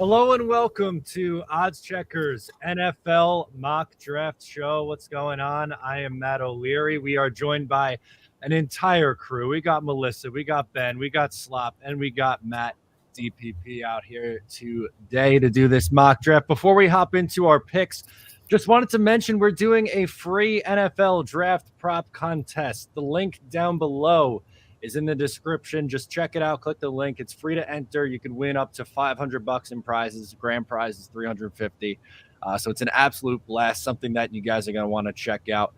Hello and welcome to OddsChecker's NFL Mock Draft Show. What's going on? I am Matt O'Leary. We are joined by an entire crew. We got Melissa, we got Ben, we got Slop, and we got Matt DPP out here today to do this mock draft. Before we hop into our picks, just wanted to mention we're doing a free NFL draft prop contest. The link down below is in the description. Just check it out. Click the link. It's free to enter. You can win up to $500 in prizes. Grand prize is $350. So it's an absolute blast, something that you guys are going to want to check out.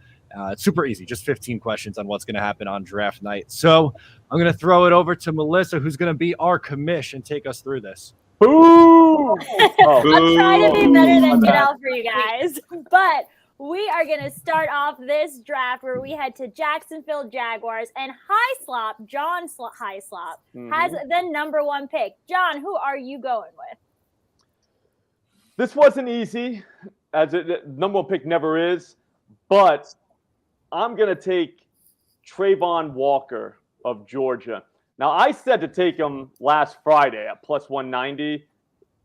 It's super easy, just 15 questions on what's going to happen on draft night. So I'm going to throw it over to Melissa, who's going to be our commish and take us through this. Boo! I'll try to be better than get out for you guys. But we are going to start off this draft where we head to Jacksonville Jaguars, and John Highslop has the number one pick. John, who are you going with? This wasn't easy, as the number one pick never is, but I'm going to take Trayvon Walker of Georgia. Now, I said to take him last Friday at plus 190.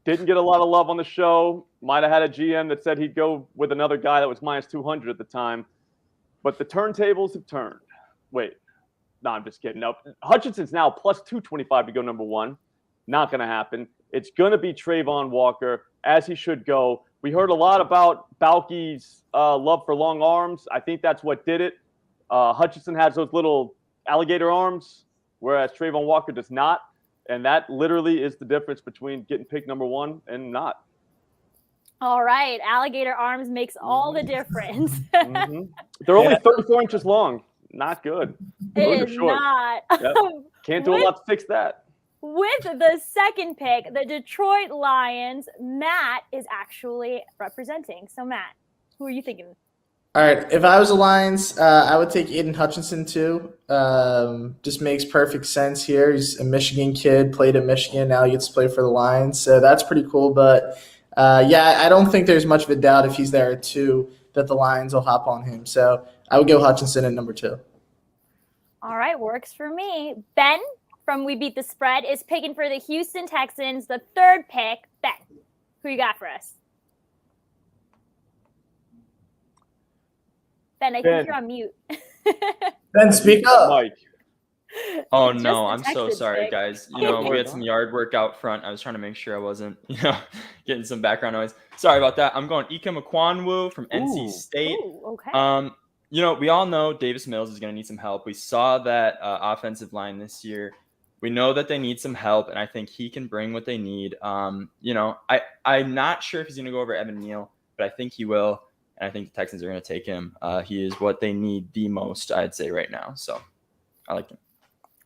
Didn't get a lot of love on the show. Might have had a GM that said he'd go with another guy that was minus 200 at the time. But the turntables have turned. Wait. No, I'm just kidding. No, Hutchinson's now plus 225 to go number one. Not going to happen. It's going to be Trayvon Walker, as he should go. We heard a lot about Balky's love for long arms. I think that's what did it. Hutchinson has those little alligator arms, whereas Trayvon Walker does not. And that literally is the difference between getting picked number one and not. All right. Alligator arms makes all the difference. They're only 34 inches long. Not good. It is not. Yep. Can't do a lot to fix that. With the second pick, the Detroit Lions, Matt is actually representing. So, Matt, who are you thinking? All right. If I was the Lions, I would take Aiden Hutchinson too. Just makes perfect sense here. He's a Michigan kid, played at Michigan. Now he gets to play for the Lions. So that's pretty cool. But, I don't think there's much of a doubt if he's there at 2 that the Lions will hop on him. So I would go Hutchinson at number 2. All right. Works for me. Ben from We Beat the Spread is picking for the Houston Texans, the third pick. Ben, who you got for us? Ben, I think you're on mute. Ben, speak up. Mike. Oh, no. I'm so sorry, guys. We had some yard work out front. I was trying to make sure I wasn't, getting some background noise. Sorry about that. I'm going Ike Ekwonu from NC State. Ooh, okay. We all know Davis Mills is going to need some help. We saw that offensive line this year. We know that they need some help, and I think he can bring what they need. I'm not sure if he's going to go over Evan Neal, but I think he will. And I think the Texans are going to take him. He is what they need the most, I'd say, right now. So I like him.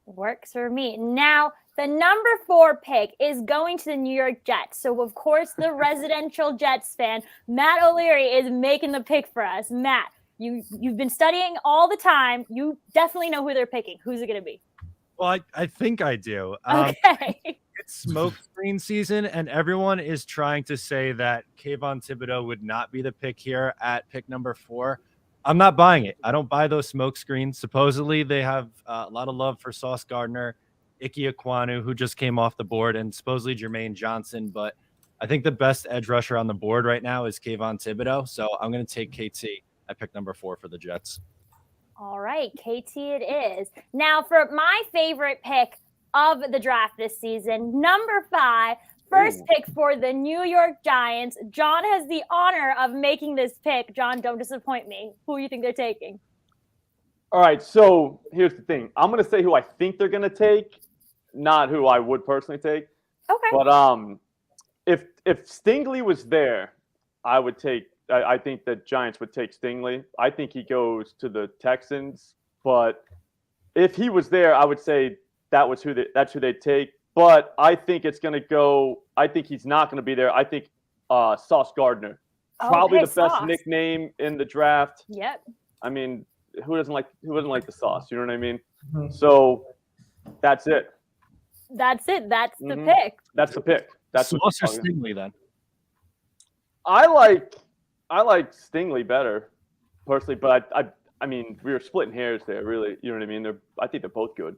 Works for me. Now, the number 4 pick is going to the New York Jets. So, of course, the residential Jets fan, Matt O'Leary, is making the pick for us. Matt, you've been studying all the time. You definitely know who they're picking. Who's it going to be? Well, I think I do. Okay. It's smokescreen season, and everyone is trying to say that Kayvon Thibodeau would not be the pick here at pick number 4. I'm not buying it. I don't buy those smokescreens. Supposedly, they have a lot of love for Sauce Gardner, Ike Ekwonu, who just came off the board, and supposedly Jermaine Johnson. But I think the best edge rusher on the board right now is Kayvon Thibodeau. So I'm going to take KT at pick number 4 for the Jets. All right, KT it is. Now, for my favorite pick of the draft this season, number 5, first pick for the New York Giants. John has the honor of making this pick. John, don't disappoint me. Who do you think they're taking? All right, so here's the thing. I'm going to say who I think they're going to take, not who I would personally take. Okay. But if Stingley was there, I think the Giants would take Stingley. I think he goes to the Texans. But if he was there, I would say that's who they'd take. But I think it's going to go – I think he's not going to be there. I think Sauce Gardner. Probably the best nickname in the draft. Yep. I mean, who doesn't like the sauce? You know what I mean? So that's it. That's it. That's the pick. That's the pick. That's Sauce or Stingley then? I like Stingley better personally, but I mean, we were splitting hairs there, really. You know what I mean? I think they're both good.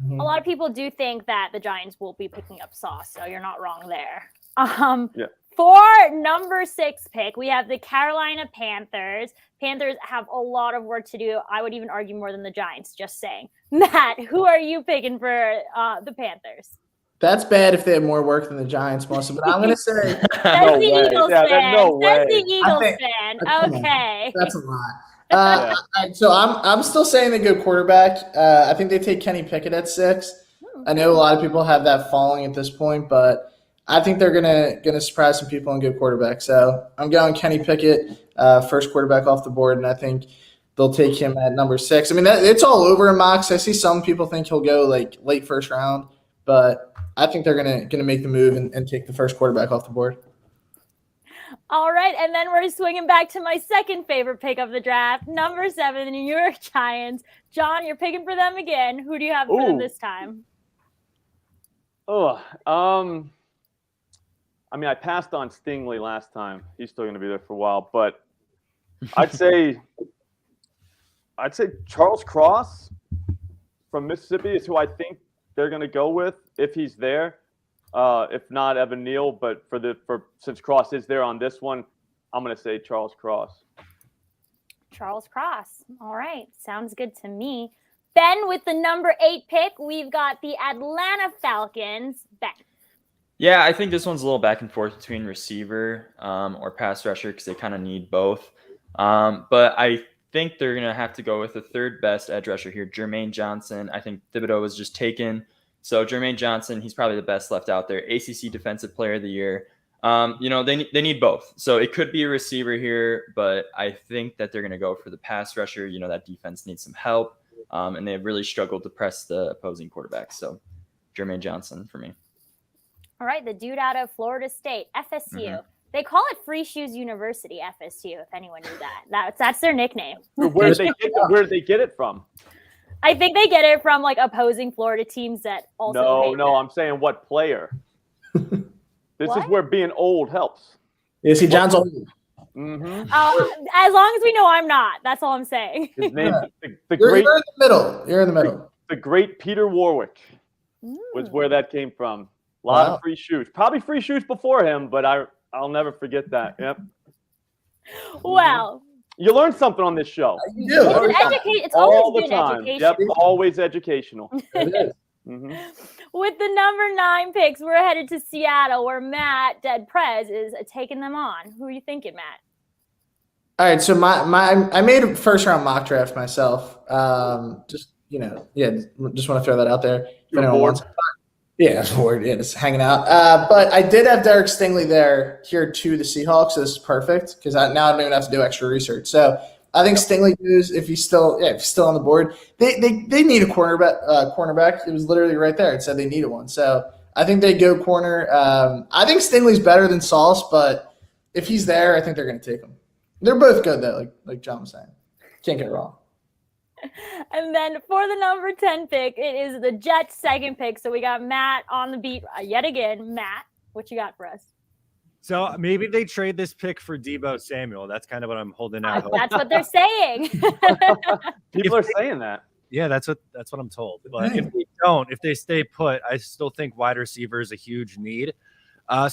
A lot of people do think that the Giants will be picking up Sauce, so you're not wrong there. Yeah. For number 6 pick, we have the Carolina Panthers. Panthers have a lot of work to do. I would even argue more than the Giants, just saying. Matt, who are you picking for the Panthers? That's bad if they have more work than the Giants, Melissa. But I'm going to say Says No the way. Eagles Yeah, fan. no way. Says the Eagles think- fan. come on. Okay. that's a lot. So I'm still saying they go quarterback. I think they take Kenny Pickett at 6. I know a lot of people have that falling at this point, but I think they're gonna surprise some people and go quarterback. So I'm going Kenny Pickett, first quarterback off the board, and I think they'll take him at number 6. I mean, it's all over in mocks. I see some people think he'll go like late first round, but I think they're gonna make the move and take the first quarterback off the board. All right, and then we're swinging back to my second favorite pick of the draft, number 7, the New York Giants. John, you're picking for them again. Who do you have for them this time? I mean, I passed on Stingley last time. He's still going to be there for a while, but I'd say Charles Cross from Mississippi is who I think they're going to go with if he's there. If not Evan Neal, but since Cross is there on this one, I'm going to say Charles Cross. Charles Cross. All right, sounds good to me. Ben, with the number 8 pick, we've got the Atlanta Falcons. Ben. Yeah, I think this one's a little back and forth between receiver or pass rusher because they kind of need both. But I think they're going to have to go with the third best edge rusher here, Jermaine Johnson. I think Thibodeau was just taken. So Jermaine Johnson, he's probably the best left out there. ACC Defensive Player of the Year. They need both. So it could be a receiver here, but I think that they're going to go for the pass rusher. That defense needs some help. And they've really struggled to press the opposing quarterback. So Jermaine Johnson for me. All right, the dude out of Florida State, FSU. Mm-hmm. They call it Free Shoes University, FSU, if anyone knew that. That's their nickname. Where did they get it from? I think they get it from like opposing Florida teams that also No, I'm saying what player. This is where being old helps. Yeah, see, John's old. Mm-hmm. As long as we know I'm not. That's all I'm saying. His name, the You're great, in the middle. You're in the middle. the great Peter Warwick was where that came from. A lot of free shoes. Probably free shoes before him, but I'll never forget that. Yep. Well, you learn something on this show. You do. it's All always the been time. educational. Yep, always educational. It is. Mm-hmm. With the number 9 picks, we're headed to Seattle, where Matt Dead Prez is taking them on. Who are you thinking, Matt? All right, so I made a first round mock draft myself. Just want to throw that out there. If anyone wants. Yeah, I was bored. Yeah, just hanging out. But I did have Derek Stingley there here to the Seahawks. So this is perfect because now I don't even have to do extra research. So I think Stingley goes if he's still on the board. They need a cornerback. It was literally right there. It said they needed one. So I think they go corner. I think Stingley's better than Sauce, but if he's there, I think they're going to take him. They're both good though, like John was saying. Can't get it wrong. And then for the number 10 pick, it is the Jets' second pick. So we got Matt on the beat yet again. Matt, what you got for us? So maybe they trade this pick for Deebo Samuel. That's kind of what I'm holding out. That's what they're saying. People are saying that. Yeah, that's what I'm told. But if they stay put, I still think wide receiver is a huge need. I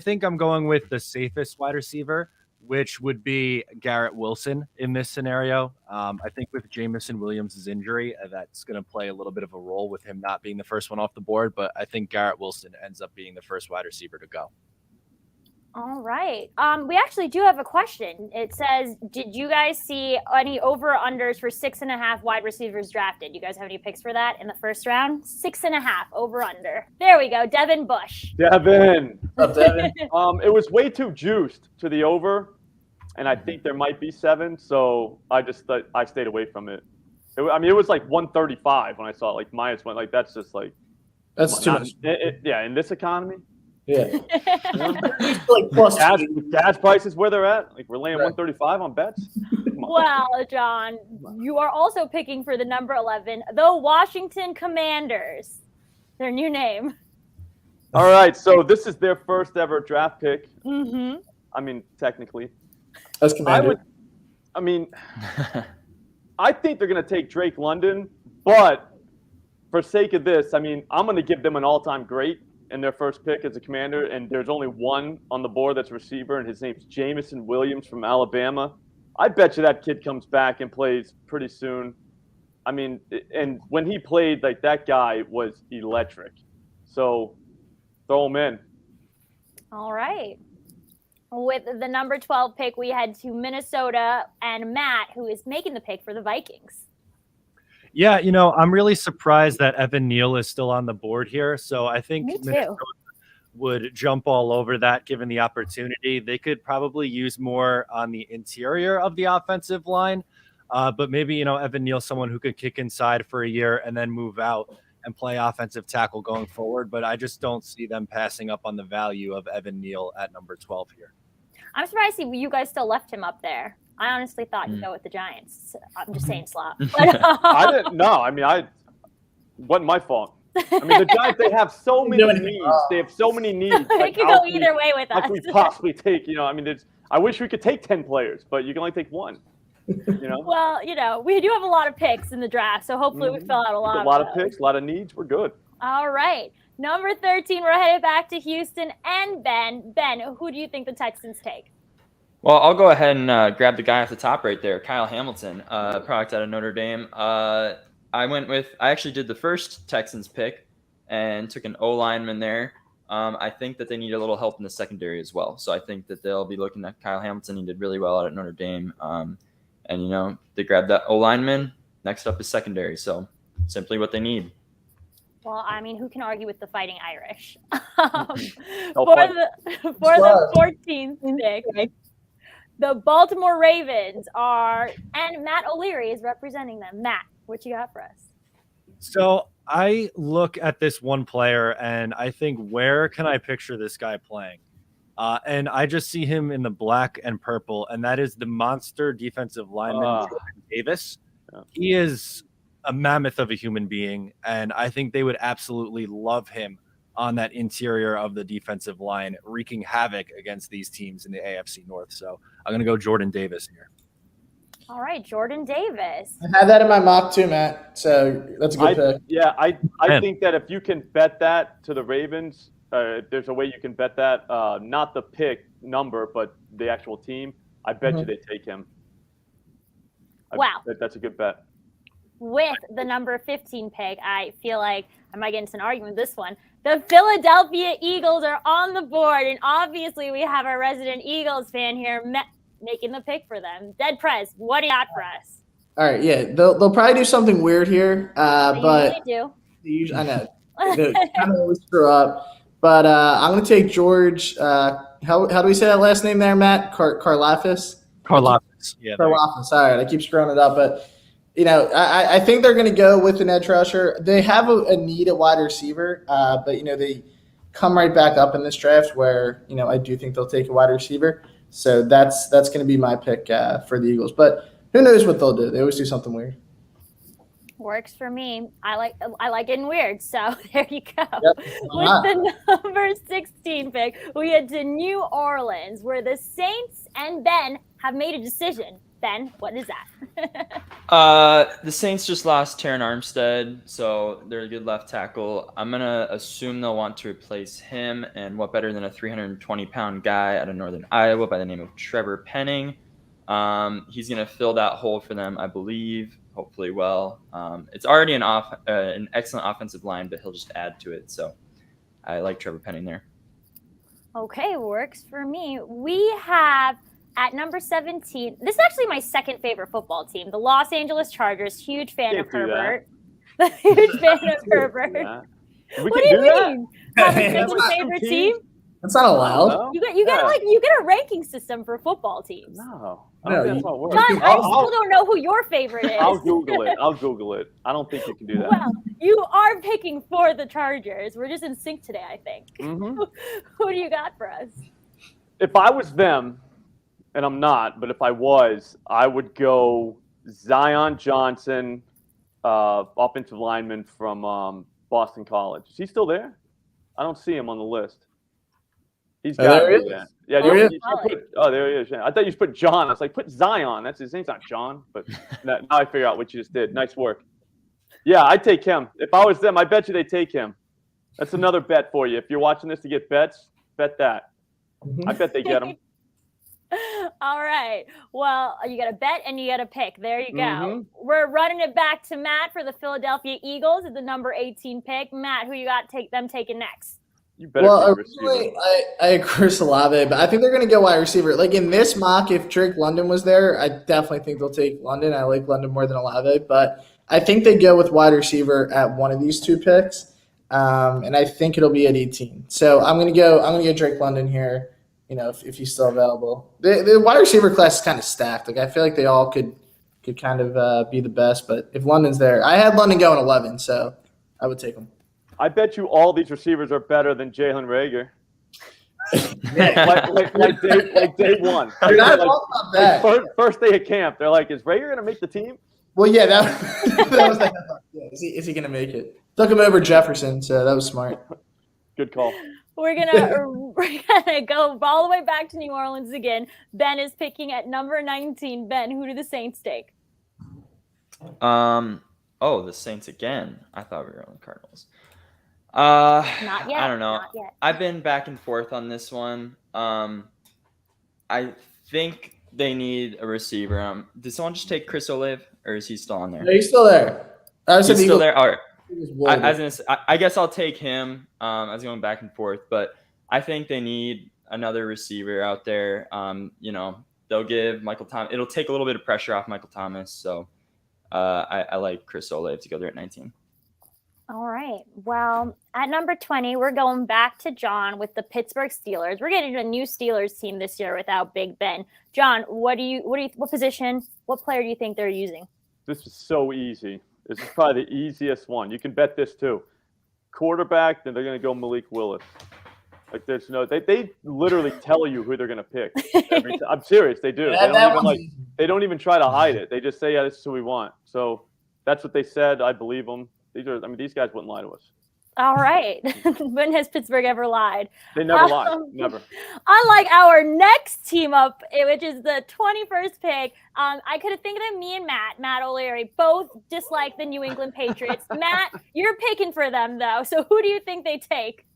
think I'm going with the safest wide receiver, which would be Garrett Wilson in this scenario. I think with Jamison Williams' injury, that's going to play a little bit of a role with him not being the first one off the board. But I think Garrett Wilson ends up being the first wide receiver to go. All right. We actually do have a question. It says, did you guys see any over-unders for 6.5 wide receivers drafted? You guys have any picks for that in the first round? 6.5 over-under. There we go. Devin Bush. Devin. What's up, Devin? It was way too juiced to the over, and I think there might be 7, so I stayed away from it. It was like 135 when I saw it. Like minus one. Like that's just like That's too much. In this economy. Yeah. Like plus gas prices where they're at. Like we're laying 135 on bets. Well, John, you are also picking for the number 11, the Washington Commanders. Their new name. All right, so this is their first ever draft pick. Mm-hmm. I mean, technically. As Commander. I think they're going to take Drake London, but for sake of this, I'm going to give them an all-time great in their first pick as a commander, and there's only one on the board that's a receiver, and his name's Jamison Williams from Alabama. I bet you that kid comes back and plays pretty soon. I mean, and when he played, like, that guy was electric. So throw him in. All right. With the number 12 pick, we head to Minnesota and Matt, who is making the pick for the Vikings. Yeah, I'm really surprised that Evan Neal is still on the board here. So I think Minnesota would jump all over that given the opportunity. They could probably use more on the interior of the offensive line. But maybe, Evan Neal, someone who could kick inside for a year and then move out and play offensive tackle going forward. But I just don't see them passing up on the value of Evan Neal at number 12 here. I'm surprised you guys still left him up there. I honestly thought you'd go with the Giants. I'm just saying, Slop. But, I didn't know. I mean, wasn't my fault. I mean, the Giants, they have so many needs. They have so many needs. It could go either way with us. How can we possibly take, I mean, I wish we could take 10 players, but you can only take one. Well, we do have a lot of picks in the draft, so hopefully we fill out a lot. A lot of picks, a lot of needs. We're good. All right. Number 13, we're headed back to Houston and Ben. Ben, who do you think the Texans take? Well, I'll go ahead and grab the guy at the top right there, Kyle Hamilton, product out of Notre Dame. I actually did the first Texans pick and took an O-lineman there. I think that they need a little help in the secondary as well. So I think that they'll be looking at Kyle Hamilton. He did really well out at Notre Dame. And, they grabbed that O-lineman. Next up is secondary. So simply what they need. Well, I mean, who can argue with the Fighting Irish? For the 14th pick, the Baltimore Ravens and Matt O'Leary is representing them. Matt, what you got for us? So I look at this one player and I think, where can I picture this guy playing? And I just see him in the black and purple, and that is the monster defensive lineman, Jordan Davis. Yeah. He is a mammoth of a human being, and I think they would absolutely love him on that interior of the defensive line, wreaking havoc against these teams in the AFC North. So I'm going to go Jordan Davis here. All right, Jordan Davis. I had that in my mock too, Matt. So that's a good pick. Yeah, I think that if you can bet that to the Ravens, there's a way you can bet that, not the pick number, but the actual team. I bet you they take him. Wow. That's a good bet. With the number 15 pick, I feel like I might get into an argument with this one. The Philadelphia Eagles are on the board, and obviously we have our resident Eagles fan here making the pick for them. Dead Prez, what do you got for us? All right, yeah, they'll probably do something weird here, but they usually do. I know they kind of always screw up. But I'm going to take George. How do we say that last name there, Matt? Karlaftis? Karlaftis. Yeah. Karlaftis. All right, I keep screwing it up, but I think they're going to go with an edge rusher. They have a need at wide receiver, but they come right back up in this draft where I do think they'll take a wide receiver. So that's going to be my pick for the Eagles. But who knows what they'll do? They always do something weird. Works for me. I like getting weird. So there you go. Yep. With the number 16 pick, we head to New Orleans, where the Saints and Ben have made a decision. Ben, what is that? The Saints just lost Terran Armstead, so they're a good left tackle. I'm going to assume they'll want to replace him, and what better than a 320-pound guy out of Northern Iowa by the name of Trevor Penning. He's going to fill that hole for them, I believe, hopefully well. It's already an excellent offensive line, but he'll just add to it, so I like Trevor Penning there. Okay, works for me. We have at number 17, this is actually my second favorite football team, the Los Angeles Chargers. Huge fan of Herbert. Huge fan of Herbert. What do you mean? Have a second favorite team? That's not allowed. You get a ranking system for football teams. No, I don't think that's how it works. John, I still don't know who your favorite is. I'll Google it. I don't think you can do that. Well, you are picking for the Chargers. We're just in sync today, I think. Mm-hmm. Who do you got for us? If I was them, and I'm not, but if I was, I would go Zion Johnson, offensive lineman from Boston College. Is he still there? I don't see him on the list. He's got there it. he is. Yeah, there he is. There he is. Yeah. I thought you just put John. I was like, put Zion. That's his name's not John. But now I figure out what you just did. Nice work. Yeah, I'd take him. If I was them, I bet you they'd take him. That's another bet for you. If you're watching this to get bets, bet that. Mhm. I bet they get them. All right. Well, you got a bet and you got a pick. There you go. Mhm. We're running it back to Matt for the Philadelphia Eagles at the number 18 pick. Matt, who you got them taking next? You better Well, take receiver. originally, I agree with Olave, but I think they're going to go wide receiver. Like in this mock, if Drake London was there, I definitely think they'll take London. I like London more than Olave, but I think they go with wide receiver at one of these two picks, and I think it'll be at 18. So I'm going to go Drake London here. You know, if he's still available, the wide receiver class is kind of stacked. Like I feel like they all could kind of be the best, but if London's there, I had London going 11, so I would take him. I bet you all these receivers are better than Jalen Reagor. like day one. You're not Like, wrong about that. first day of camp, they're like, "Is Reagor gonna make the team?" Well, yeah, that was like, yeah, is he going to make it? Took him over Jefferson, so that was smart. Good call. We're gonna go all the way back to New Orleans again. Ben is picking at number 19. Ben, who do the Saints take? Oh, the Saints again. I thought we were on the Cardinals. Not yet. I don't know. Not yet. I've been back and forth on this one. I think they need a receiver. Did someone just take Chris Olave, or is he still on there? No, he's still there. He's still there. All right. I I guess I'll take him. I was going back and forth, but I think they need another receiver out there. They'll give Michael Thomas. It'll take a little bit of pressure off Michael Thomas. So I like Chris Olave to go there at 19. All right. Well, at number 20, we're going back to John with the Pittsburgh Steelers. We're getting a new Steelers team this year without Big Ben. John, what position, what player do you think they're using? This is so easy. This is probably the easiest one. You can bet this too. Quarterback, then they're going to go Malik Willis. Like there's no, they literally tell you who they're going to pick. Every time. I'm serious, they do. They don't even try to hide it. They just say, yeah, this is who we want. So that's what they said. I believe them. These guys wouldn't lie to us. All right. When has Pittsburgh ever lied? They never lie. Never. Unlike our next team up, which is the 21st pick, I could have think of me and Matt O'Leary, both dislike the New England Patriots. Matt, you're picking for them, though. So who do you think they take?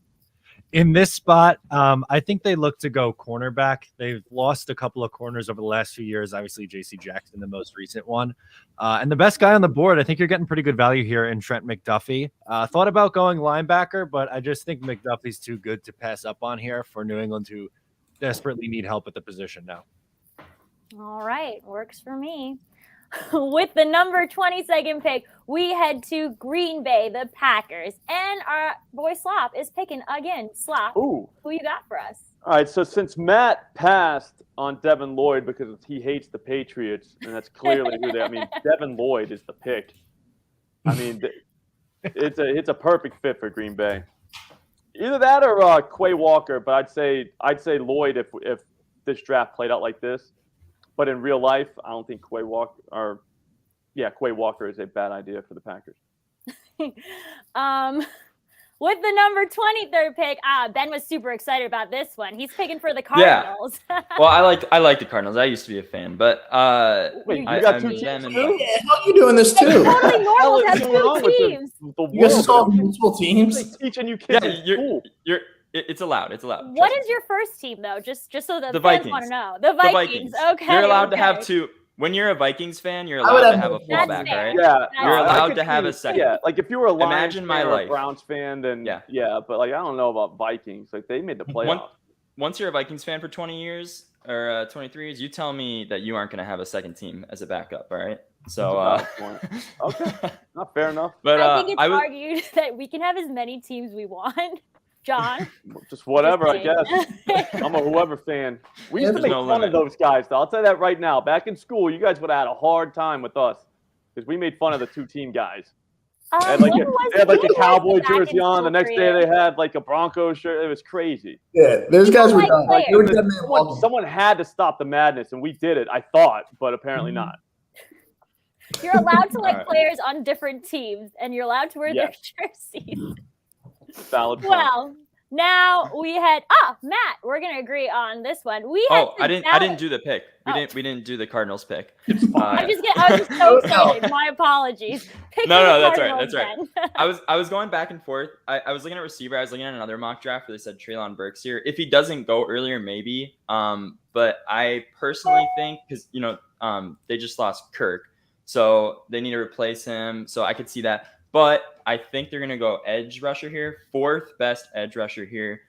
In this spot, I think they look to go cornerback. They've lost a couple of corners over the last few years. Obviously, J.C. Jackson, the most recent one. And the best guy on the board, I think you're getting pretty good value here in Trent McDuffie. Thought about going linebacker, but I just think McDuffie's too good to pass up on here for New England, who desperately need help at the position now. All right. Works for me. With the number 22nd pick, we head to Green Bay, the Packers. And our boy Slop is picking again. Slop, Ooh. who you got for us? All right, so since Matt passed on Devin Lloyd because he hates the Patriots, and that's clearly who they – I mean, Devin Lloyd is the pick. I mean, it's a perfect fit for Green Bay. Either that or Quay Walker, but I'd say Lloyd if this draft played out like this. But in real life, I don't think Quay Walker is a bad idea for the Packers. With the number 23rd pick, Ben was super excited about this one. He's picking for the Cardinals. Yeah. Well, I like the Cardinals. I used to be a fan, but wait, you got two teams too? Yeah, how are you doing this too? It's totally normal to have two teams. You guys just all multiple teams? Teaching you kids you're it's allowed. It's allowed. What is your first team though? Just so that the fans Vikings want to know. The Vikings. Okay. You're allowed to have two. When you're a Vikings fan, you're allowed to have a fallback, right? Yeah, you're allowed to have a second. Yeah, like if you were a Lions Imagine fan my or life. a Browns fan, then yeah, but like I don't know about Vikings. Like they made the playoffs. Once you're a Vikings fan for 20 years or 23 years, you tell me that you aren't going to have a second team as a backup, all right? So okay, not fair enough. But I think it's argued that we can have as many teams we want. John, just whatever, I guess. I'm a whoever fan. We used to make fun of those guys, though. I'll tell you that right now. Back in school, you guys would have had a hard time with us because we made fun of the two-team guys. They had like a Cowboy jersey on. The next day, they had like a Broncos shirt. It was crazy. Yeah, those guys were done. Someone had to stop the madness, and we did it. I thought, but apparently not. You're allowed to like players on different teams, and you're allowed to wear their jerseys. Valid point. Well, Now we had Matt. We're gonna agree on this one. I didn't do the pick. We didn't do the Cardinals pick. I was just so excited. My apologies. No, that's right. I was going back and forth. I was looking at receiver. I was looking at another mock draft where they said Treylon Burks here. If he doesn't go earlier, maybe. But I personally think because they just lost Kirk, so they need to replace him. So I could see that. But I think they're going to go edge rusher here. 4th best edge rusher here.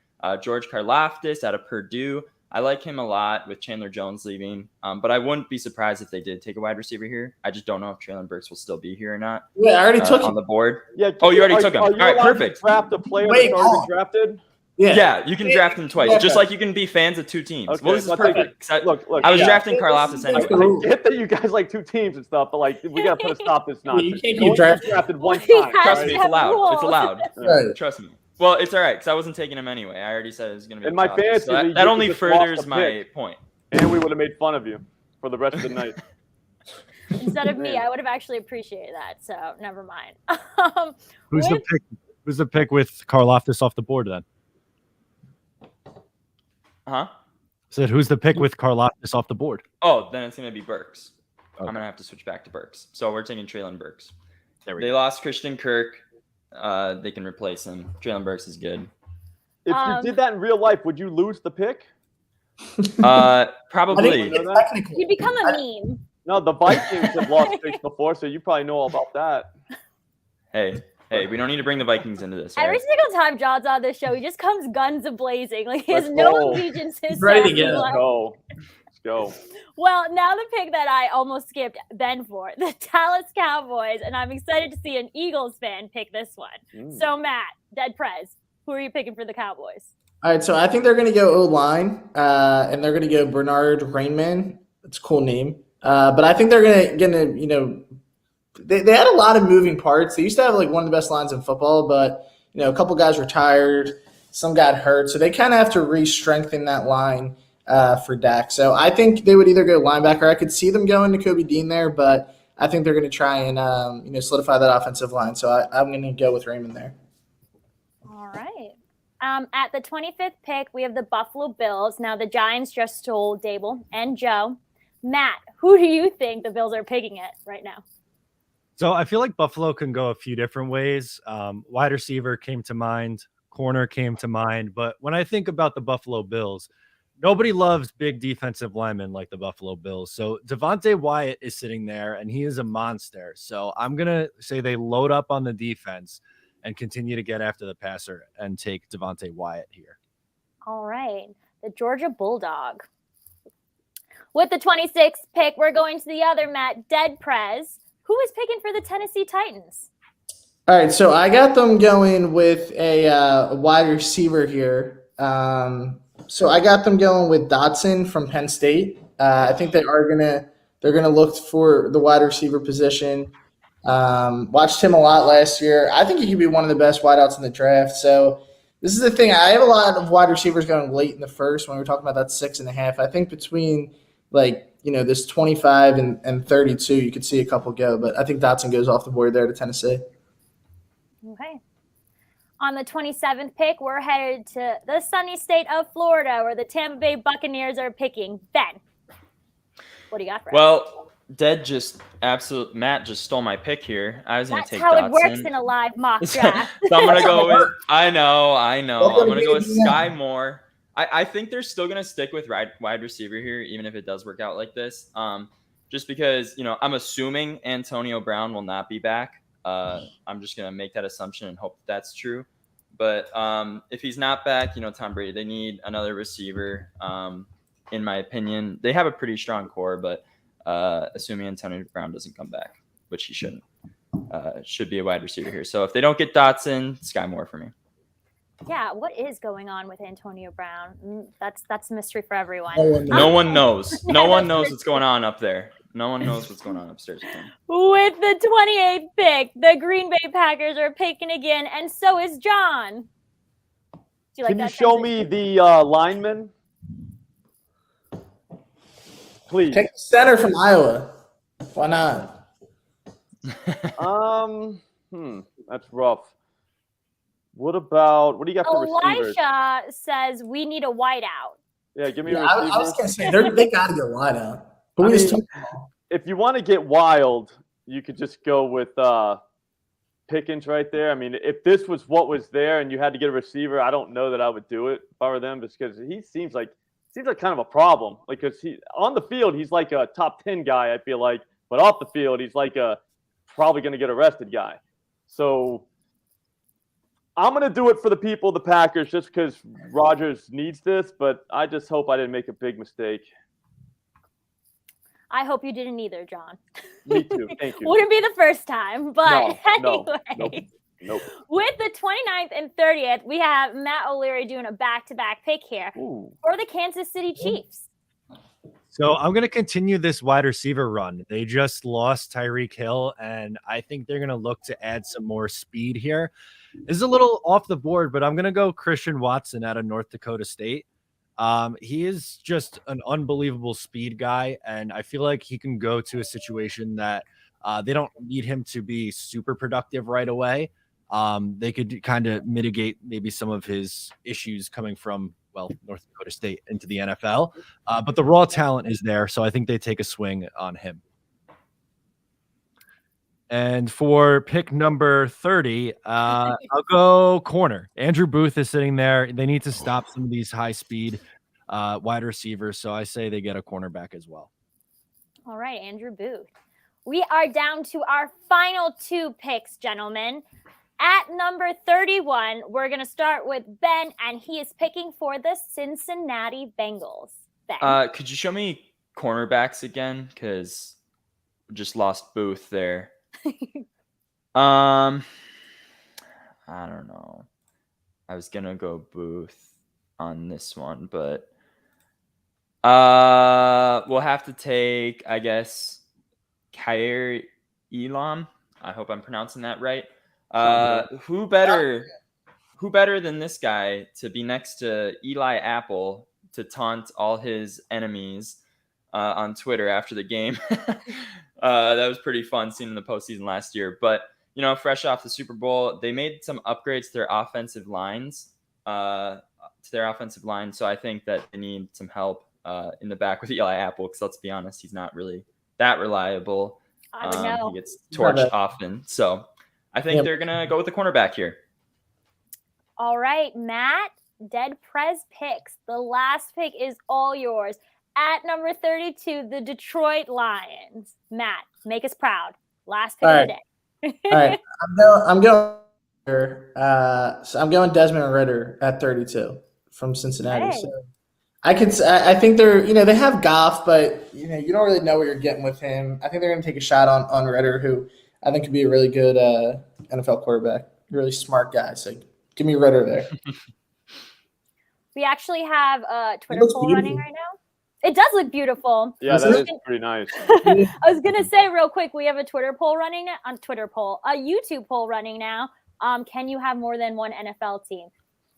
George Karlaftis out of Purdue. I like him a lot with Chandler Jones leaving. But I wouldn't be surprised if they did take a wide receiver here. I just don't know if Treylon Burks will still be here or not. Yeah, I already took on him. the board. Yeah. Oh, you already took him. All right, perfect. Draft a player that's already been drafted. Yeah, you can draft him twice, just like you can be fans of 2 teams. Okay, well, this is perfect. Look, I was drafting Karlaftis anyway. I get that you guys like 2 teams and stuff, but like we gotta put a stop to this nonsense. You can't keep drafted one time. Trust me, it's allowed. It's allowed. Right. Trust me. Well, it's all right because I wasn't taking him anyway. I already said it was going to be. In my fantasy, so that only furthers my point. And we would have made fun of you for the rest of the night. Instead of me, I would have actually appreciated that. So never mind. Who's the pick? Who's the pick with Karlaftis off the board then? Huh? Said who's the pick with Karlaftis off the board? Oh, then it's going to be Burks. Okay. I'm going to have to switch back to Burks. So we're taking Treylon Burks. They lost Christian Kirk. They can replace him. Treylon Burks is good. If you did that in real life, would you lose the pick? Probably. You become a meme. No, the Vikings have lost picks before, so you probably know all about that. Hey, we don't need to bring the Vikings into this. Every right? single time John's on this show, he just comes guns a-blazing. Like he has no allegiances. He's ready to go. Let's go. Well, now the pick that I almost skipped Ben for, the Dallas Cowboys, and I'm excited to see an Eagles fan pick this one. So Matt, Dead Prez, who are you picking for the Cowboys? All right, so I think they're going to go O-line, and they're going to go Bernard Rainman. That's a cool name. But I think they're going to they had a lot of moving parts. They used to have like one of the best lines in football, but a couple guys retired, some got hurt, so they kind of have to re-strengthen that line for Dak. So I think they would either go linebacker. I could see them going to Kobe Dean there, but I think they're going to try and solidify that offensive line. So I'm going to go with Raymond there. All right. At the 25th pick, we have the Buffalo Bills. Now the Giants just stole Dable and Joe. Matt, who do you think the Bills are picking at right now? So I feel like Buffalo can go a few different ways. Wide receiver came to mind, corner came to mind. But when I think about the Buffalo Bills, nobody loves big defensive linemen like the Buffalo Bills. So Devontae Wyatt is sitting there, and he is a monster. So I'm going to say they load up on the defense and continue to get after the passer and take Devontae Wyatt here. All right. The Georgia Bulldog. With the 26th pick, we're going to the other Matt, Dead Prez. Who is picking for the Tennessee Titans? All right, so I got them going with a wide receiver here. So I got them going with Dotson from Penn State. I think they're gonna look for the wide receiver position. Watched him a lot last year. I think he could be one of the best wideouts in the draft. So this is the thing. I have a lot of wide receivers going late in the first when we're talking about that 6.5. I think between this 25 and 32, you could see a couple go. But I think Dotson goes off the board there to Tennessee. Okay. On the 27th pick, we're headed to the sunny state of Florida, where the Tampa Bay Buccaneers are picking. Ben, what do you got for us? Well, Matt just stole my pick here. I was going to take Dotson. That's how it works in a live mock draft. So I'm going to go with – I know. I'm going to go with Sky Moore. I think they're still going to stick with wide receiver here, even if it does work out like this. Just because, I'm assuming Antonio Brown will not be back. I'm just going to make that assumption and hope that's true. But if he's not back, Tom Brady, they need another receiver. In my opinion, they have a pretty strong core, but assuming Antonio Brown doesn't come back, which he shouldn't, should be a wide receiver here. So if they don't get Dotson, Sky Moore for me. Yeah, what is going on with Antonio Brown? That's a mystery for everyone. No one knows. No one knows what's going on up there. No one knows what's going on upstairs with him. With the 28th pick, the Green Bay Packers are picking again, and so is John. Can you show me the lineman? Please. Pick center from Iowa. Why not? That's rough. What do you got for receivers? Elisha says we need a wideout. Yeah, give me Yeah, a receiver. I was gonna say they got to get wide out. But I we just mean, took them all. if you want to get wild, you could just go with Pickens right there. I mean, if this was what was there and you had to get a receiver, I don't know that I would do it if I were them, just because he seems like kind of a problem. Like, because he on the field he's like a top 10 guy, I feel like, but off the field he's like a probably going to get arrested guy. So I'm going to do it for the people, the Packers, just because Rodgers needs this. But I just hope I didn't make a big mistake. I hope you didn't either, John. Me too. Thank you. Wouldn't be the first time, but No, anyway. Nope. With the 29th and 30th, we have Matt O'Leary doing a back-to-back pick here for the Kansas City Chiefs. So I'm going to continue this wide receiver run. They just lost Tyreek Hill, and I think they're going to look to add some more speed here. This is a little off the board, but I'm going to go Christian Watson out of North Dakota State. He is just an unbelievable speed guy, and I feel like he can go to a situation that they don't need him to be super productive right away. They could kind of mitigate maybe some of his issues coming from, North Dakota State into the NFL. But the raw talent is there, so I think they take a swing on him. And for pick number 30, I'll go corner. Andrew Booth is sitting there. They need to stop some of these high-speed wide receivers, so I say they get a cornerback as well. All right, Andrew Booth. We are down to our final two picks, gentlemen. At number 31, we're going to start with Ben, and he is picking for the Cincinnati Bengals. Ben. Could you show me cornerbacks again? Because we just lost Booth there. I don't know. I was going to go Booth on this one, but we'll have to take, I guess, Khair Elam. I hope I'm pronouncing that right. Who better than this guy to be next to Eli Apple to taunt all his enemies on Twitter after the game? That was pretty fun seeing in the postseason last year. But, fresh off the Super Bowl, they made some upgrades to their offensive lines, So I think that they need some help in the back with Eli Apple, because let's be honest, he's not really that reliable. I don't know. He gets torched often. So I think they're going to go with the cornerback here. All right, Matt, Dead Prez picks. The last pick is all yours. At number 32, the Detroit Lions. Matt, make us proud. Last pick of the day. All right, I'm going Desmond Ridder at 32 from Cincinnati. Hey. So I think they're, they have Goff, but you don't really know what you're getting with him. I think they're going to take a shot on Ridder, who I think could be a really good NFL quarterback, really smart guy. So give me Ridder there. We actually have a Twitter poll running right now. It does look beautiful. Yeah, that is pretty nice. I was going to say real quick, we have a Twitter poll running a YouTube poll running now. Can you have more than one NFL team?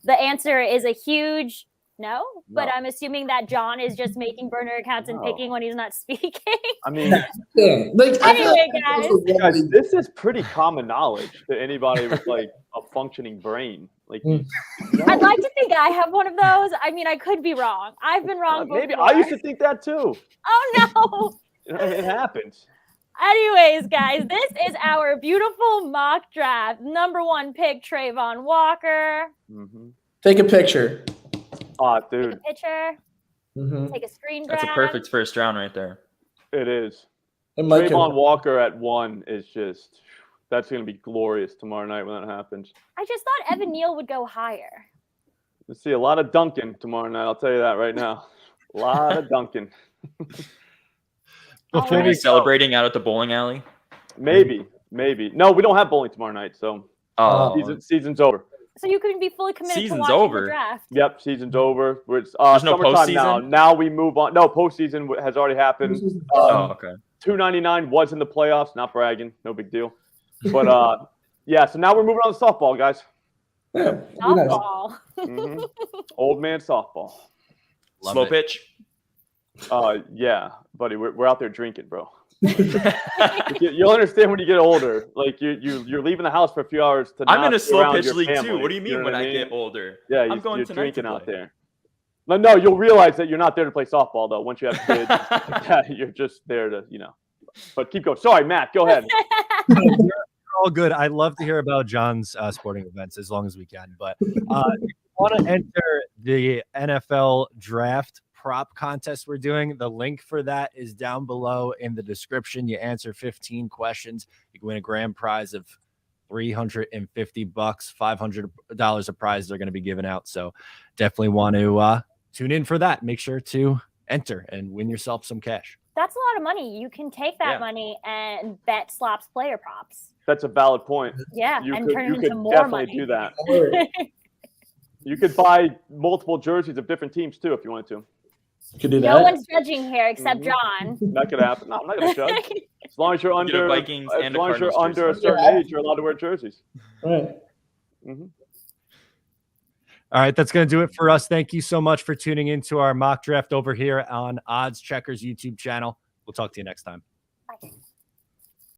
The answer is a huge no, but I'm assuming that John is just making burner accounts and picking when he's not speaking. I mean, anyway, guys, this is pretty common knowledge to anybody with like a functioning brain. Like, I'd like to think I have one of those. I mean, I could be wrong. I've been wrong before. Maybe I used to think that too. Oh no. It happens. Anyways, guys, this is our beautiful mock draft. Number 1 pick, Trayvon Walker. Mm-hmm. Take a picture. Oh, dude. Take a picture. Mm-hmm. Take a screen grab. That's a perfect first round right there. It is. Trayvon Walker at 1 is just – that's going to be glorious tomorrow night when that happens. I just thought Evan Neal would go higher. We'll see a lot of dunking tomorrow night. I'll tell you that right now. A lot of dunking. Before we celebrating out at the bowling alley? Maybe. No, we don't have bowling tomorrow night, so season's over. So you can be fully committed Season's to watching over. the draft. Yep, season's over. It's There's no summertime postseason? now. Now we move on. No, postseason has already happened. Okay. $2.99 was in the playoffs. Not bragging. No big deal. But, yeah, so now we're moving on to softball, guys. Yeah, Softball. Mm-hmm. Old man softball. Slow pitch. Yeah, buddy, we're out there drinking, bro. You'll understand when you get older. Like you're leaving the house for a few hours to. I'm in not a be slow around pitch your league family, too. What do you mean know when what I mean? get older? Yeah, I'm going you're tonight drinking to out play. there. No, you'll realize that you're not there to play softball though. Once you have kids, yeah, you're just there to, But keep going. Sorry, Matt. Go ahead. You're all good. I love to hear about John's sporting events as long as we can. But if you want to enter the NFL draft prop contest we're doing, the link for that is down below in the description. You answer 15 questions, you can win a grand prize of $350, $500 of prizes are going to be given out. So definitely want to tune in for that. Make sure to enter and win yourself some cash. That's a lot of money. You can take that money and bet Slops player props. That's a valid point. Yeah, You turn it could into more definitely money. do that. You could buy multiple jerseys of different teams too if you wanted to. You could do that. No one's judging here except John. That could happen. No, I'm not going to judge. As long as you're under, Vikings and as long as you're Cardinals under a jersey. certain age, you're allowed to wear jerseys. Right. Mm-hmm. All right, that's going to do it for us. Thank you so much for tuning into our mock draft over here on OddsChecker's YouTube channel. We'll talk to you next time. Bye.